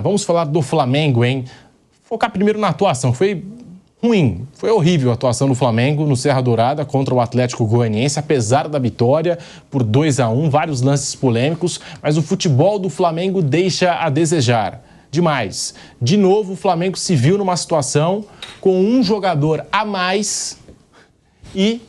Vamos falar do Flamengo, hein? Focar primeiro na atuação. Foi ruim, foi horrível a atuação do Flamengo no Serra Dourada contra o Atlético Goianiense, apesar da vitória por 2-1, vários lances polêmicos, mas o futebol do Flamengo deixa a desejar. Demais. De novo, o Flamengo se viu numa situação com um jogador a mais e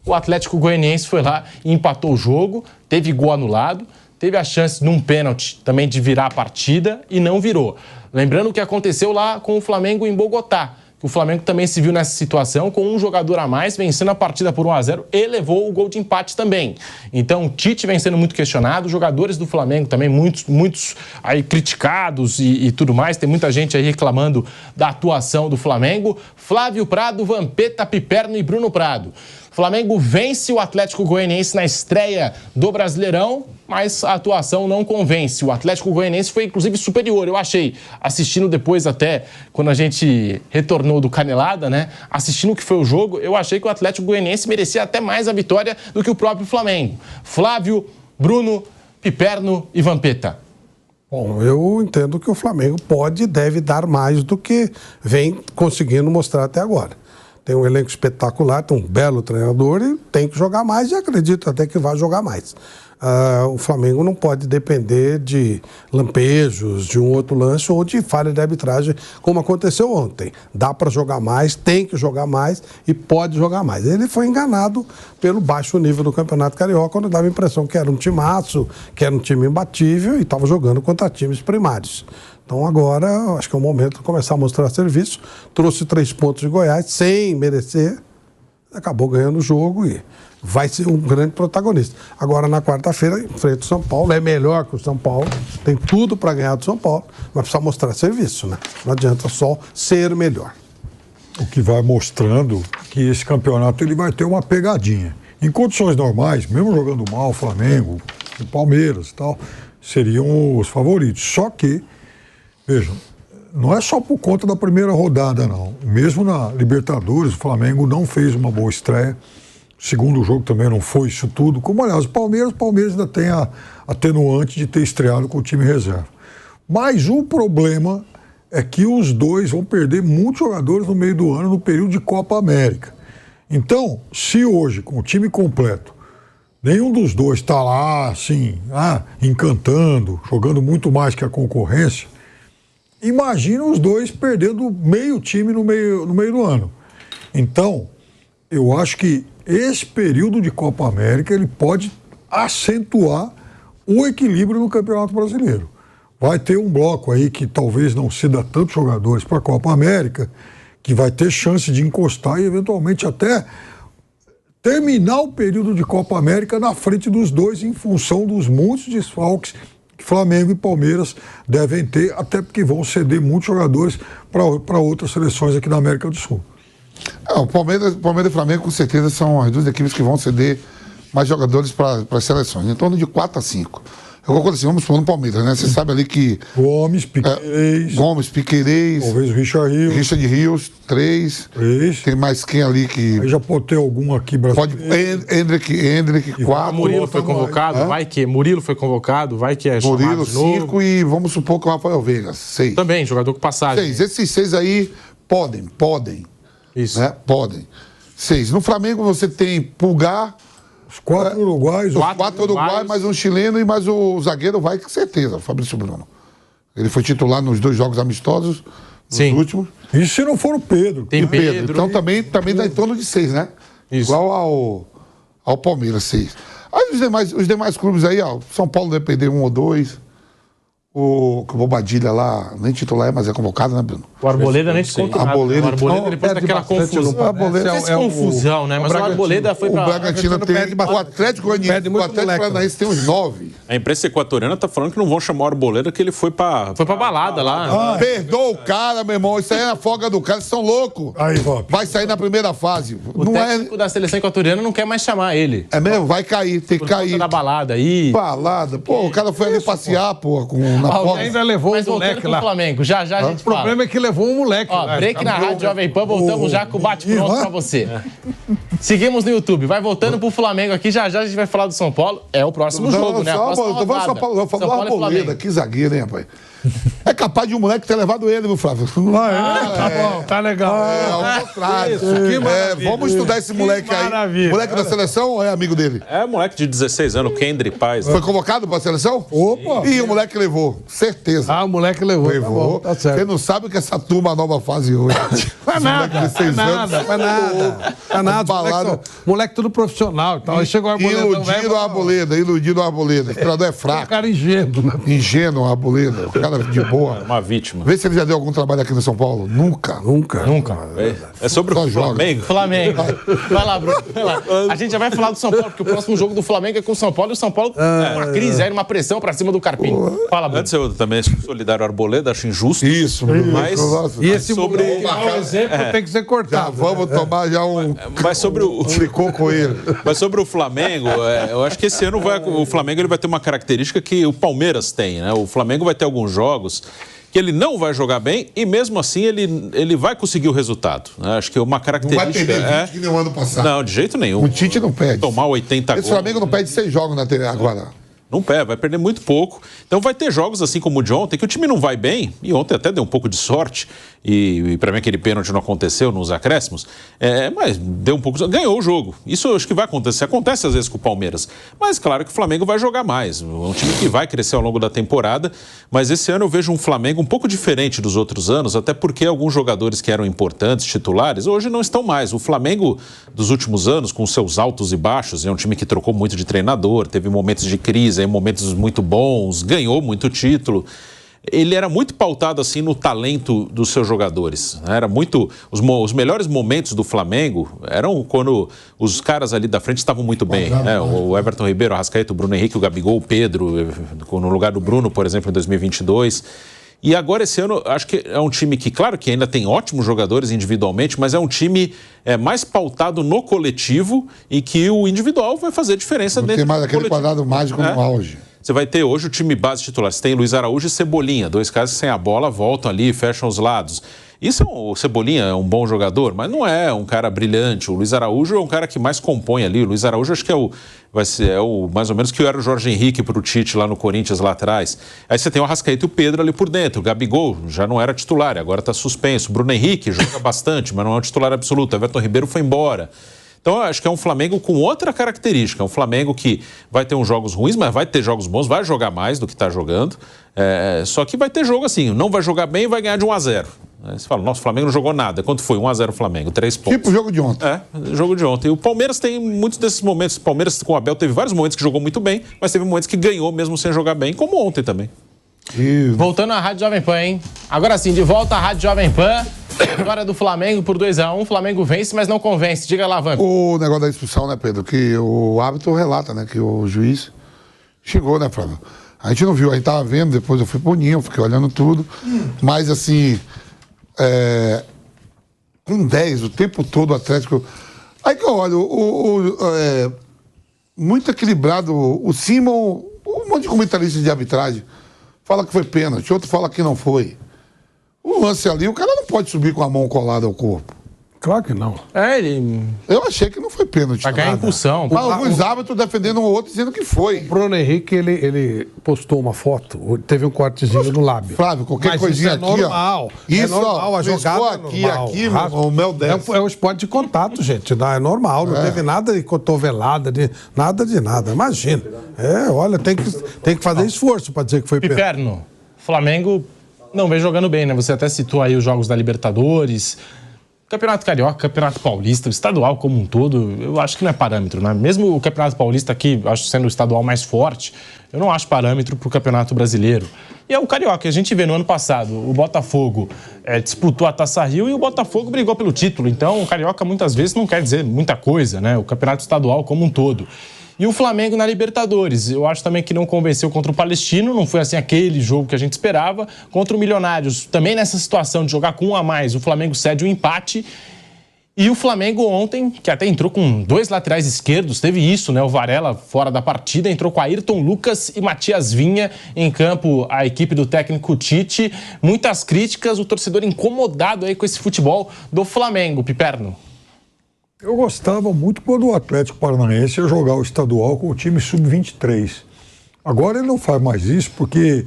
o Atlético Goianiense foi lá e empatou o jogo, teve gol anulado, teve a chance num pênalti também de virar a partida e não virou. Lembrando o que aconteceu lá com o Flamengo em Bogotá. O Flamengo também se viu nessa situação com um jogador a mais, vencendo a partida por 1-0 e levou o gol de empate também. Então, o Tite vem sendo muito questionado, os jogadores do Flamengo também, muitos aí criticados e tudo mais. Tem muita gente aí reclamando da atuação do Flamengo. Flávio Prado, Vampeta, Piperno e Bruno Prado. O Flamengo vence o Atlético Goianiense na estreia do Brasileirão, mas a atuação não convence. O Atlético Goianiense foi, inclusive, superior, eu achei. Assistindo depois até, quando a gente retornou do Canelada, né? Assistindo o que foi o jogo, eu achei que o Atlético Goianiense merecia até mais a vitória do que o próprio Flamengo. Flávio, Bruno, Piperno e Vampeta. Bom, eu entendo que o Flamengo pode e deve dar mais do que vem conseguindo mostrar até agora. Tem um elenco espetacular, tem um belo treinador e tem que jogar mais e acredito até que vai jogar mais. O Flamengo não pode depender de lampejos, de um outro lance ou de falha de arbitragem, como aconteceu ontem. Dá para jogar mais, tem que jogar mais e pode jogar mais. Ele foi enganado pelo baixo nível do Campeonato Carioca, quando dava a impressão que era um timaço, que era um time imbatível e estava jogando contra times primários. Então agora, acho que é o momento de começar a mostrar serviço. Trouxe 3 pontos de Goiás, sem merecer, acabou ganhando o jogo e vai ser um grande protagonista. Agora, na quarta-feira, enfrenta o São Paulo, é melhor que o São Paulo, tem tudo para ganhar do São Paulo, mas precisa mostrar serviço, né? Não adianta só ser melhor. O que vai mostrando que esse campeonato ele vai ter uma pegadinha. Em condições normais, mesmo jogando mal, o Flamengo, o Palmeiras e tal, seriam os favoritos. Só que, vejam, não é só por conta da primeira rodada, não. Mesmo na Libertadores, o Flamengo não fez uma boa estreia. O segundo jogo também não foi isso tudo. Como, aliás, o Palmeiras ainda tem a atenuante de ter estreado com o time reserva. Mas o problema é que os dois vão perder muitos jogadores no meio do ano, no período de Copa América. Então, se hoje, com o time completo, nenhum dos dois está lá, assim, encantando, jogando muito mais que a concorrência, imagina os dois perdendo meio time no meio do ano. Então, eu acho que esse período de Copa América ele pode acentuar o equilíbrio no Campeonato Brasileiro. Vai ter um bloco aí que talvez não ceda tantos jogadores para a Copa América, que vai ter chance de encostar e eventualmente até terminar o período de Copa América na frente dos dois em função dos muitos desfalques que Flamengo e Palmeiras devem ter, até porque vão ceder muitos jogadores para outras seleções aqui da América do Sul. O Palmeiras e Flamengo, com certeza, são as duas equipes que vão ceder mais jogadores para as seleções, em torno de 4 a 5. Eu concordo assim, vamos falando no Palmeiras, né? Você sabe ali que... Gomes, Piquerez... Talvez o Richard Rios, 3. Tem mais quem ali que... Aí já pode ter algum aqui brasileiro. Hendrick, 4. Murilo foi convocado, vai que... Murilo foi convocado, vai que é chamado Murilo, de novo. 5 e vamos supor que o Rafael Veiga, 6. Também, jogador com passagem. 6. Esses 6 aí podem. Isso. Né? Podem. 6. No Flamengo você tem Pulgar... Os 4 uruguaios. 4 uruguaios, mais um chileno e mais o zagueiro vai, com certeza, o Fabrício Bruno. Ele foi titular nos 2 jogos amistosos, nos últimos. E se não for o Pedro? Tem Pedro. Então também dá em torno de 6, né? Isso. Igual ao Palmeiras, 6. Aí os demais clubes aí, ó, São Paulo deve perder 1 ou 2. O Bobadilha lá, nem titular mas é convocado, né, Bruno? O Arboleda nem desconta nada. O Arboleda depois daquela confusão. O Arboleda é confusão, né? Mas o Arboleda foi pra... O Bragantino tem... O Atlético Paranaense tem uns 9. A imprensa equatoriana tá falando que não vão chamar o Arboleda, que ele foi pra balada lá. Perdoa o cara, meu irmão. Isso aí é a folga do cara. Vocês são loucos. Vai sair na primeira fase. O técnico da seleção equatoriana não quer mais chamar ele. É mesmo? Vai cair. Tem que cair. Da balada aí. Balada. Pô, o cara foi ali passear, pô, com... Alguém ainda levou um moleque lá. Flamengo. Já a gente fala. O problema é que levou um moleque lá. Break na Rádio Jovem Pan, voltamos já com o bate-pronto pra você. Seguimos no YouTube. Vai voltando pro Flamengo aqui. Já a gente vai falar do São Paulo. É o próximo jogo, né? A próxima rodada. São Paulo e Arboleda. Que zagueiro, hein, rapaz? É capaz de um moleque ter levado ele, viu, Flávio? Tá bom, tá legal. Ao contrário. Vamos estudar esse moleque aí. Moleque da seleção ou é amigo dele? É moleque de 16 anos, Kendry Paz. Foi convocado pra seleção? Opa! E o moleque levou, certeza. O moleque levou. Levou. Tá certo. Você não sabe o que essa turma nova faz hoje. Faz nada. Moleque tudo profissional e tal. Aí chegou a Arboleda. Iludido a Arboleda. O treinador é fraco. Cara ingênuo, né? Ingênuo a Arboleda. O cara de boa. Uma vítima. Vê se ele já deu algum trabalho aqui no São Paulo. Nunca. É sobre o Flamengo. Flamengo. Vai lá, Bruno. Vai lá. A gente já vai falar do São Paulo, porque o próximo jogo do Flamengo é com o São Paulo. E o São Paulo uma crise aí, uma pressão pra cima do Carpini. Fala, Bruno. Antes eu também solidário Arboleda, acho injusto. Isso, mas E esse sobre exemplo tem que ser cortado. Vamos tomar já um mas sobre o fricô com ele. Mas sobre o Flamengo, eu acho que esse ano o Flamengo ele vai ter uma característica que o Palmeiras tem, né? O Flamengo vai ter alguns jogos que ele não vai jogar bem e mesmo assim ele vai conseguir o resultado, né? Acho que é uma característica... Não vai perder 20 que nem o ano passado. Não, de jeito nenhum. O Tite não perde. Tomar 80 gols. Esse Flamengo não perde 6 jogos na TV agora. Não perde, vai perder muito pouco. Então vai ter jogos assim como o de ontem, que o time não vai bem, e ontem até deu um pouco de sorte, e para mim aquele pênalti não aconteceu nos acréscimos, mas deu um pouco de sorte, ganhou o jogo. Isso eu acho que vai acontecer, acontece às vezes com o Palmeiras, mas claro que o Flamengo vai jogar mais, é um time que vai crescer ao longo da temporada, mas esse ano eu vejo um Flamengo um pouco diferente dos outros anos, até porque alguns jogadores que eram importantes, titulares, hoje não estão mais. O Flamengo dos últimos anos, com seus altos e baixos, é um time que trocou muito de treinador, teve momentos de crise, em momentos muito bons, ganhou muito título. Ele era muito pautado assim no talento dos seus jogadores, né? Era muito os melhores momentos do Flamengo eram quando os caras ali da frente estavam muito bem, né? O Everton Ribeiro, o Arrascaeta, o Bruno Henrique, o Gabigol, o Pedro, no lugar do Bruno, por exemplo, em 2022. E agora esse ano, acho que é um time que, claro que ainda tem ótimos jogadores individualmente, mas é um time mais pautado no coletivo e que o individual vai fazer diferença dentro do coletivo. Tem mais aquele quadrado mágico no auge. Você vai ter hoje o time base titular. Você tem Luiz Araújo e Cebolinha, 2 caras que sem a bola voltam ali, fecham os lados. Isso o Cebolinha é um bom jogador, mas não é um cara brilhante. O Luiz Araújo é um cara que mais compõe ali. O Luiz Araújo acho que vai ser mais ou menos que era o Jorge Henrique para o Tite lá no Corinthians lá atrás. Aí você tem o Arrascaeta e o Pedro ali por dentro. O Gabigol já não era titular, agora está suspenso. O Bruno Henrique joga bastante, mas não é um titular absoluto. O Everton Ribeiro foi embora. Então, eu acho que é um Flamengo com outra característica. É um Flamengo que vai ter uns jogos ruins, mas vai ter jogos bons, vai jogar mais do que está jogando. Só que vai ter jogo assim, não vai jogar bem e vai ganhar de 1-0. Você fala, nossa, o Flamengo não jogou nada. Quanto foi? 1-0 o Flamengo, 3 pontos. Tipo o jogo de ontem. Jogo de ontem. E o Palmeiras tem muitos desses momentos. O Palmeiras com o Abel teve vários momentos que jogou muito bem, mas teve momentos que ganhou mesmo sem jogar bem, como ontem também. Voltando à Rádio Jovem Pan, hein? Agora sim, de volta à Rádio Jovem Pan. Vitória do Flamengo por 2-1. O Flamengo vence, mas não convence. Diga lá, Vamp. O negócio da expulsão, né, Pedro? Que o árbitro relata, né? Que o juiz chegou, né, Flávio? A gente não viu, a gente tava vendo, depois eu fui pro Ninho, fiquei olhando tudo. Mas, assim, com 10, o tempo todo o Atlético... Aí que eu olho, muito equilibrado. O Simon, um monte de comentaristas de arbitragem fala que foi pênalti, outro fala que não foi. O lance ali, o cara não pode subir com a mão colada ao corpo. Claro que não. Eu achei que não foi pênalti. Vai ganhar impulsão. Mas alguns árbitros defendendo um outro dizendo que foi. O Bruno Henrique, ele postou uma foto, teve um cortezinho no lábio. Flávio, qualquer coisinha isso é aqui, normal. ó. Isso, normal, a jogada aqui, é normal. aqui, o mel desce. É um esporte de contato, gente. É normal, não teve nada de cotovelada, nada de nada. Imagina. Olha, tem que fazer esforço para dizer que foi pênalti. Piperno, Flamengo não vem jogando bem, né? Você até citou aí os jogos da Libertadores, Campeonato Carioca, Campeonato Paulista, o estadual como um todo, eu acho que não é parâmetro, né? Mesmo o Campeonato Paulista aqui, acho sendo o estadual mais forte, eu não acho parâmetro para o Campeonato Brasileiro. E é o Carioca, a gente vê no ano passado, o Botafogo disputou a Taça Rio e o Botafogo brigou pelo título. Então, o Carioca muitas vezes não quer dizer muita coisa, né? O Campeonato Estadual como um todo. E o Flamengo na Libertadores, eu acho também que não convenceu contra o Palestino, não foi assim aquele jogo que a gente esperava. Contra o Milionários, também nessa situação de jogar com 1 a mais, o Flamengo cede o empate. E o Flamengo ontem, que até entrou com 2 laterais esquerdos, teve isso, né? O Varela fora da partida, entrou com Ayrton Lucas e Matias Vinha em campo, a equipe do técnico Tite. Muitas críticas, o torcedor incomodado aí com esse futebol do Flamengo, Piperno. Eu gostava muito quando o Atlético Paranaense ia jogar o estadual com o time sub-23. Agora ele não faz mais isso, porque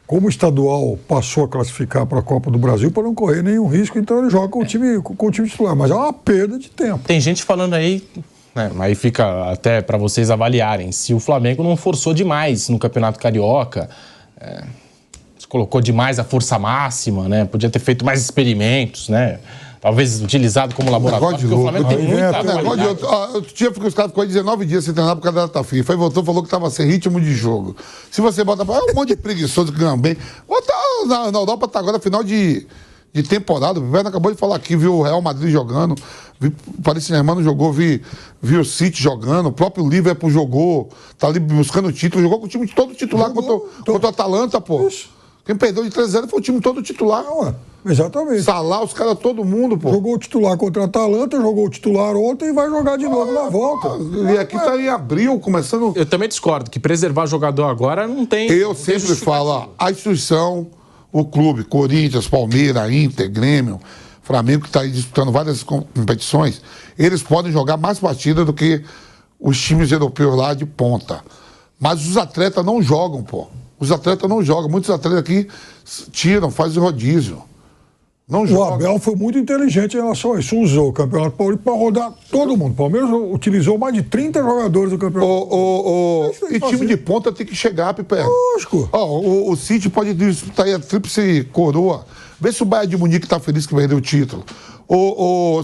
como o estadual passou a classificar para a Copa do Brasil para não correr nenhum risco, então ele joga com o time titular. Mas é uma perda de tempo. Tem gente falando aí, né, aí fica até para vocês avaliarem, se o Flamengo não forçou demais no Campeonato Carioca, se colocou demais a força máxima, né? Podia ter feito mais experimentos, né? Talvez utilizado como laboratório, porque o Flamengo tem muita qualidade. Outro dia os caras ficou 19 dias sem treinar por causa da data FIFA. Aí voltou e falou que estava sem ritmo de jogo. Se você bota um monte de preguiçoso que ganha bem. Bota na Europa, tá agora final de temporada. O Viverno acabou de falar aqui, viu o Real Madrid jogando, viu o Paris Saint-Germain jogou, viu o City jogando, o próprio Liverpool jogou, tá ali buscando o título, jogou com o time todo titular contra o Atalanta, pô. Isso. Quem perdeu de 3-0 foi o time todo titular. Exatamente. Salah, os caras, todo mundo, pô. Jogou o titular contra a Atalanta, jogou o titular ontem e vai jogar de novo na volta. E aqui tá em abril, começando... Eu também discordo, que preservar jogador agora não tem... Eu sempre falo, a instituição, o clube, Corinthians, Palmeiras, Inter, Grêmio, Flamengo, que está aí disputando várias competições, eles podem jogar mais partidas do que os times europeus lá de ponta. Mas os atletas não jogam, pô. Os atletas não jogam. Muitos atletas aqui tiram, fazem rodízio. Não joga. O Abel foi muito inteligente em relação a isso. Usou o Campeonato Paulista para rodar todo mundo. O Palmeiras utilizou mais de 30 jogadores do Campeonato. E time de ponta tem que chegar, Pipe. Lógico. O City pode disputar aí a tríplice coroa. Vê se o Bayern de Munique tá feliz que perdeu o título.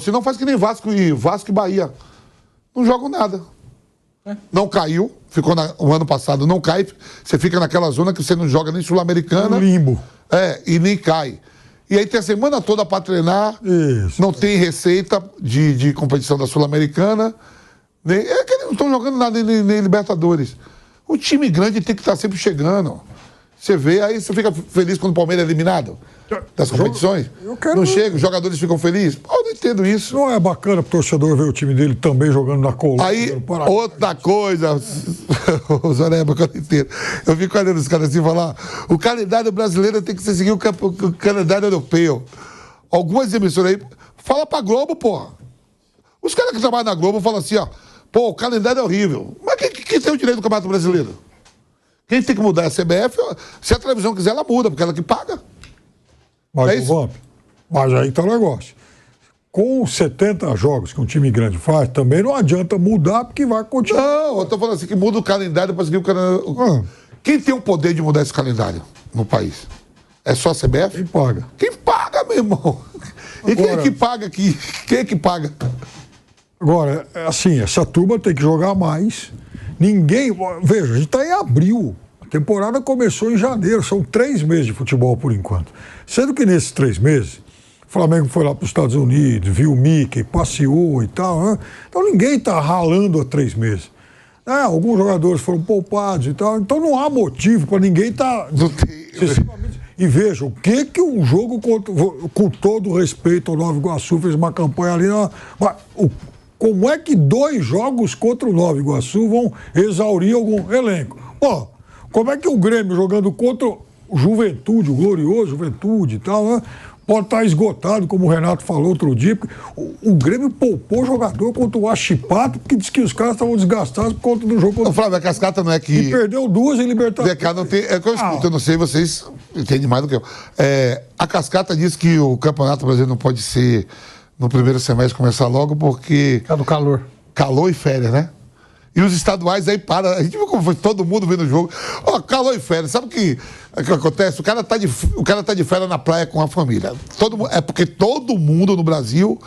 Se não, faz que nem Vasco e Bahia. Não jogam nada. Não caiu. Ficou o ano passado, não cai. Você fica naquela zona que você não joga nem Sul-Americana. Limbo. E nem cai. E aí tem a semana toda para treinar. Isso. Não tem receita de competição da Sul-Americana. É que eles não estão jogando nada nem Libertadores. O time grande tem que estar sempre chegando. Você vê, aí você fica feliz quando o Palmeiras é eliminado das competições. Não chega, os jogadores ficam felizes. Pô, eu não entendo isso. Não é bacana pro torcedor ver o time dele também jogando na Colômbia. Aí, outra coisa, o Zoreba, que eu não entendo. Eu fico olhando os caras assim falar, o calendário brasileiro tem que seguir o calendário europeu. Algumas emissoras aí, fala pra Globo, porra. Os caras que trabalham na Globo falam assim, ó, pô, o calendário é horrível. Mas quem tem o direito do Campeonato Brasileiro? Quem tem que mudar é a CBF. Se a televisão quiser, ela muda, porque ela que paga. Mas aí tá o negócio. Com 70 jogos que um time grande faz, também não adianta mudar, porque vai continuar. Não, eu tô falando assim, que muda o calendário para seguir o calendário. Quem tem o poder de mudar esse calendário no país? É só a CBF? Quem paga? Quem paga, meu irmão? E quem é que paga aqui? Quem é que paga? Agora, assim, essa turma tem que jogar mais. Ninguém... Veja, a gente está em abril. A temporada começou em janeiro. São 3 meses de futebol, por enquanto. Sendo que nesses 3 meses, o Flamengo foi lá para os Estados Unidos, viu o Mickey, passeou e tal. Né? Então ninguém está ralando há 3 meses. Alguns jogadores foram poupados e tal. Então não há motivo para ninguém estar... E veja, o que um jogo, com todo respeito ao Nova Iguaçu, fez uma campanha ali... Como é que 2 jogos contra o Nova Iguaçu vão exaurir algum elenco? Pô, como é que o Grêmio jogando contra o Juventude, o glorioso Juventude e tal, né? Pode estar esgotado, como o Renato falou outro dia, porque o Grêmio poupou jogador contra o Achipato, porque disse que os caras estavam desgastados por conta do jogo contra o Flávio, a cascata não é que... E perdeu 2 em Libertadores. Não tem... É que eu escuto, eu não sei, vocês entendem mais do que eu. A cascata diz que o Campeonato Brasileiro não pode ser... no primeiro semestre começar logo, porque... É do calor. Calor e férias, né? E os estaduais aí para. A gente viu como foi todo mundo vendo o jogo. Calor e férias. Sabe o que acontece? O cara tá de férias na praia com a família. É porque todo mundo no Brasil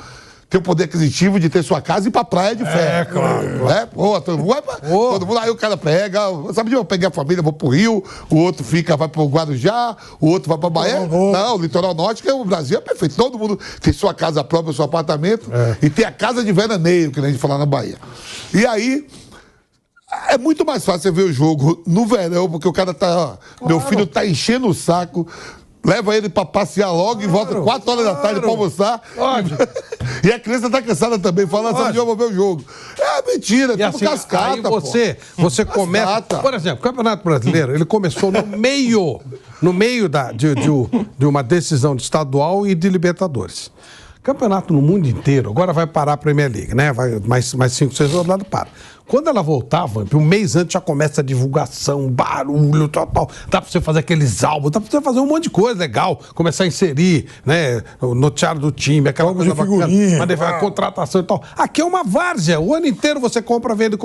tem o poder aquisitivo de ter sua casa e ir pra praia de férias. Claro. Todo mundo, aí o cara pega. Sabe, eu peguei a família, vou pro Rio, o outro vai pro Guarujá, o outro vai pra Bahia. Não, o litoral norte, que o Brasil é perfeito. Todo mundo tem sua casa própria, seu apartamento, e tem a casa de veraneio, que a gente fala na Bahia. E aí, é muito mais fácil você ver o jogo no verão, porque o cara tá... Meu filho tá enchendo o saco. Leva ele pra passear logo e volta 4 horas da tarde pra almoçar. E a criança tá cansada também, falando assim, eu vou ver o jogo. É mentira, é tudo cascata, aí você começa... Por exemplo, o Campeonato Brasileiro, ele começou no meio de uma decisão de estadual e de Libertadores. Campeonato no mundo inteiro, agora vai parar a Premier League, né? Vai mais 5, 6 rodadas, para. Quando ela voltava, um mês antes já começa a divulgação, barulho, tal. Dá pra você fazer aqueles álbuns, dá pra você fazer um monte de coisa legal, começar a inserir, né? O noticiário do time, aquela coisa bacana, a contratação e tal. Aqui é uma várzea, o ano inteiro você compra, vende.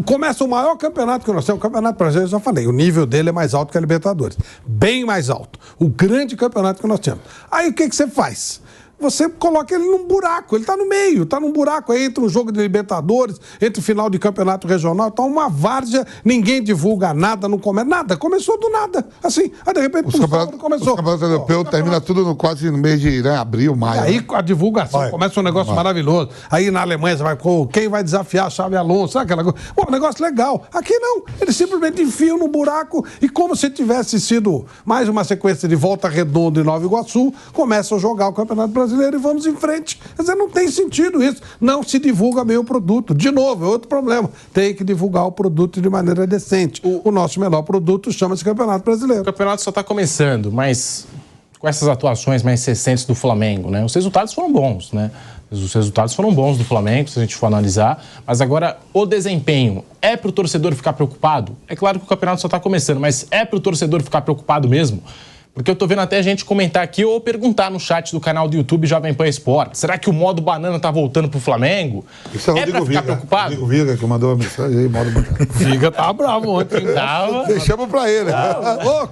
Começa o maior campeonato que nós temos, o Campeonato Brasileiro, eu já falei, o nível dele é mais alto que a Libertadores. Bem mais alto. O grande campeonato que nós temos. Aí o que você faz? Você coloca ele num buraco, ele está no meio, está num buraco, aí entra um jogo de Libertadores, entra o final de campeonato regional, tá uma várzea, ninguém divulga nada, não começa nada, começou do nada, assim, aí de repente começou. O campeonato europeu termina tudo quase no mês de abril, maio. E aí com a divulgação começa um negócio maravilhoso, aí na Alemanha você vai, quem vai desafiar a Xabi Alonso, sabe aquela coisa? Pô, um negócio legal. Aqui não, eles simplesmente enfiam no buraco e como se tivesse sido mais uma sequência de Volta Redonda em Nova Iguaçu, começam a jogar o Campeonato Brasileiro e vamos em frente. Quer dizer, não tem sentido isso. Não se divulga bem o produto. De novo, é outro problema. Tem que divulgar o produto de maneira decente. O nosso melhor produto chama-se Campeonato Brasileiro. O campeonato só está começando, mas com essas atuações mais recentes do Flamengo, né? Os resultados foram bons, né? Os resultados foram bons do Flamengo, se a gente for analisar. Mas agora, o desempenho é para o torcedor ficar preocupado? É claro que o campeonato só está começando, mas é para o torcedor ficar preocupado mesmo? Porque eu tô vendo até gente comentar aqui ou perguntar no chat do canal do YouTube Jovem Pan Esporte. Será que o modo banana tá voltando pro Flamengo? Isso é pra ficar preocupado? Rodrigo Viga que mandou uma mensagem aí, modo banana. Viga tá bravo ontem. Tava. Deixamos pra ele.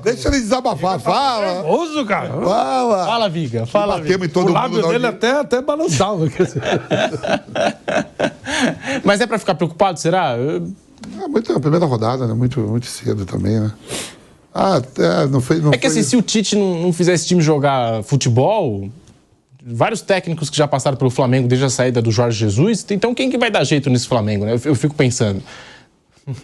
Deixa ele desabafar. Fala. Nervoso, cara. Fala. Fala, Viga. Fala, Viga. Batemos em todo O mundo. lábio dele até balançava. Mas é pra ficar preocupado, será? A primeira rodada, né? Muito cedo também, né? Não fez. É que assim, se o Tite não fizer esse time jogar futebol, vários técnicos que já passaram pelo Flamengo desde a saída do Jorge Jesus, então quem que vai dar jeito nesse Flamengo, né? Eu fico pensando.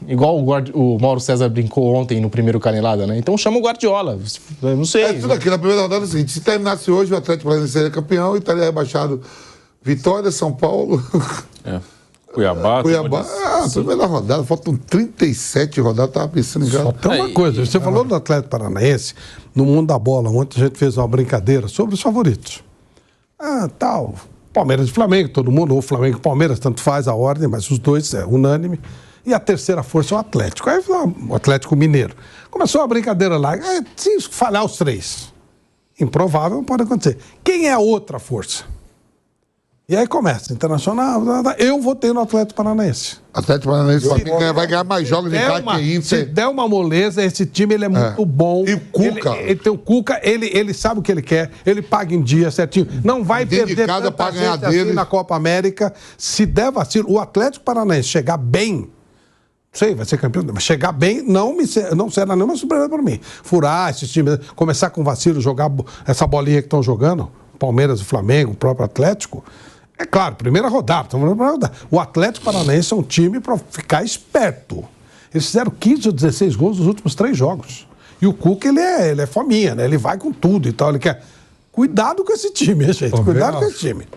Igual o Mauro César brincou ontem no primeiro Canelada, né? Então chama o Guardiola. Eu não sei. Tudo aqui na primeira rodada é o seguinte: se terminasse hoje, o Atlético Paranaense seria campeão e estaria rebaixado Vitória, São Paulo. Cuiabá. Primeira rodada, faltam 37 rodadas, estava pensando em Só tem uma coisa, você falou do Atlético Paranaense, no mundo da bola, ontem a gente fez uma brincadeira sobre os favoritos. Palmeiras e Flamengo, todo mundo, ou Flamengo e Palmeiras, tanto faz a ordem, mas os dois é unânime. E a terceira força é o Atlético. Aí o Atlético Mineiro. Começou a brincadeira lá, se falhar os três, improvável, pode acontecer. Quem é a outra força? E aí começa, Internacional, eu votei no Atlético Paranaense. Atlético Paranaense vai ganhar mais jogos em casa que Inter. Se der uma moleza, esse time ele é muito bom. E o Cuca? Ele tem o Cuca, ele sabe o que ele quer, ele paga em dia certinho. Não vai perder casa para ganhar dele assim na Copa América. Se der vacilo, o Atlético Paranaense chegar bem, não sei, vai ser campeão, mas chegar bem não será nenhuma surpresa para mim. Furar esses times, começar com vacilo, jogar essa bolinha que estão jogando, Palmeiras, o Flamengo, o próprio Atlético. É claro, primeira rodada, estamos falando primeira rodada. O Atlético Paranaense é um time para ficar esperto. Eles fizeram 15 ou 16 gols nos últimos 3 jogos. E o Cuca, ele é fominha, né? Ele vai com tudo e tal. Ele quer. Cuidado com esse time, gente. Cuidado com esse time.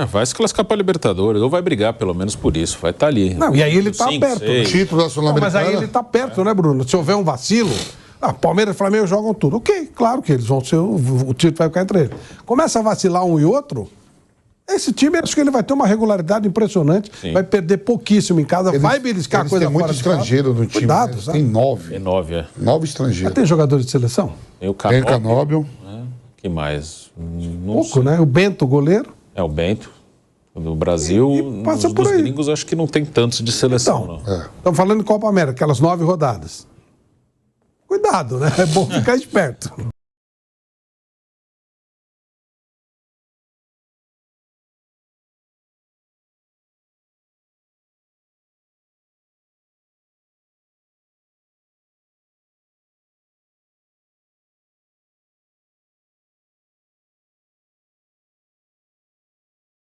Vai se classificar para Libertadores, ou vai brigar pelo menos por isso, vai estar ali. Não, e aí ele está perto. Título da Sul-Americana. Mas aí ele está perto, né, Bruno? Se houver um vacilo, Palmeiras e Flamengo jogam tudo. Ok, claro que eles vão ser. O título vai ficar entre eles. Começa a vacilar um e outro. Esse time, acho que ele vai ter uma regularidade impressionante, vai perder pouquíssimo em casa, vai beliscar a coisa fora. Tem muito estrangeiro no time. Cuidado, né? Tem 9. Tem 9, 9 estrangeiros. Tem jogadores de seleção? Tem o Canóbio. Tem Canóbio. Que mais? Pouco, né? O Bento, goleiro. É o Bento. Do Brasil, passa por dos aí. gringos, acho que não tem tantos de seleção, Então, não. Estamos falando de Copa América, aquelas 9 rodadas. Cuidado, né? É bom ficar esperto.